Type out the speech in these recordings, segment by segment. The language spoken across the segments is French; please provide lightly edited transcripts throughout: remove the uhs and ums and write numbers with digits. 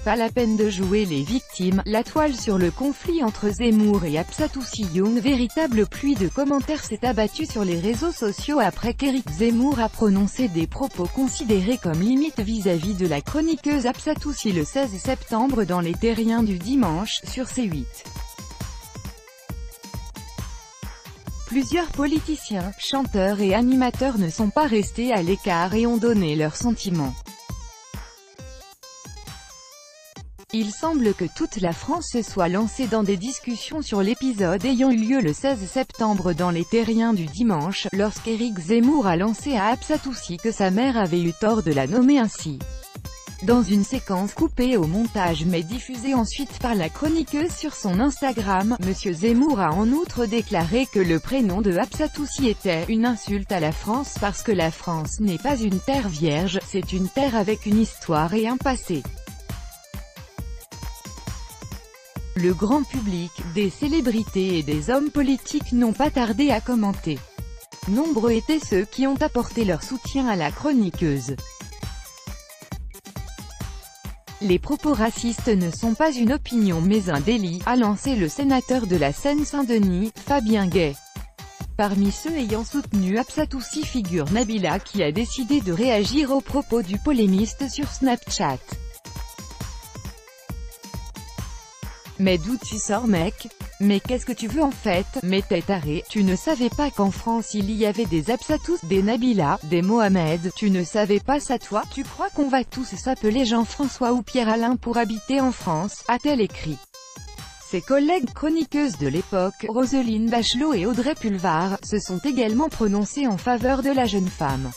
Pas la peine de jouer les victimes. La toile sur le conflit entre Zemmour et Absatoussi Young. Véritable pluie de commentaires s'est abattue sur les réseaux sociaux après qu'Éric Zemmour a prononcé des propos considérés comme limites vis-à-vis de la chroniqueuse Absatoussi le 16 septembre dans Les Terriens du dimanche, sur C8. Plusieurs politiciens, chanteurs et animateurs ne sont pas restés à l'écart et ont donné leurs sentiments. Il semble que toute la France se soit lancée dans des discussions sur l'épisode ayant eu lieu le 16 septembre dans Les Terriens du dimanche, lorsqu'Éric Zemmour a lancé à Absatoussi que sa mère avait eu tort de la nommer ainsi. Dans une séquence coupée au montage mais diffusée ensuite par la chroniqueuse sur son Instagram, M. Zemmour a en outre déclaré que le prénom de Absatoussi était une insulte à la France parce que la France n'est pas une terre vierge, c'est une terre avec une histoire et un passé. Le grand public, des célébrités et des hommes politiques n'ont pas tardé à commenter. Nombreux étaient ceux qui ont apporté leur soutien à la chroniqueuse. Les propos racistes ne sont pas une opinion mais un délit, a lancé le sénateur de la Seine-Saint-Denis, Fabien Gay. Parmi ceux ayant soutenu Absatoussi figure Nabila qui a décidé de réagir aux propos du polémiste sur Snapchat. Mais d'où tu sors mec? Mais qu'est-ce que tu veux en fait? Mais t'es taré, tu ne savais pas qu'en France il y avait des Absatous, des Nabila, des Mohamed, tu ne savais pas ça toi? Tu crois qu'on va tous s'appeler Jean-François ou Pierre-Alain pour habiter en France? A-t-elle écrit. Ses collègues chroniqueuses de l'époque, Roselyne Bachelot et Audrey Pulvar, se sont également prononcées en faveur de la jeune femme.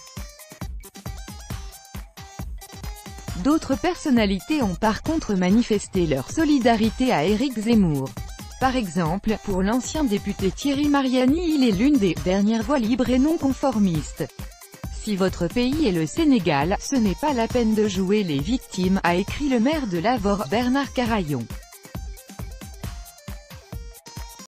D'autres personnalités ont par contre manifesté leur solidarité à Éric Zemmour. Par exemple, pour l'ancien député Thierry Mariani, il est l'une des dernières voix libres et non conformistes. Si votre pays est le Sénégal, ce n'est pas la peine de jouer les victimes, a écrit le maire de Lavore, Bernard Carayon.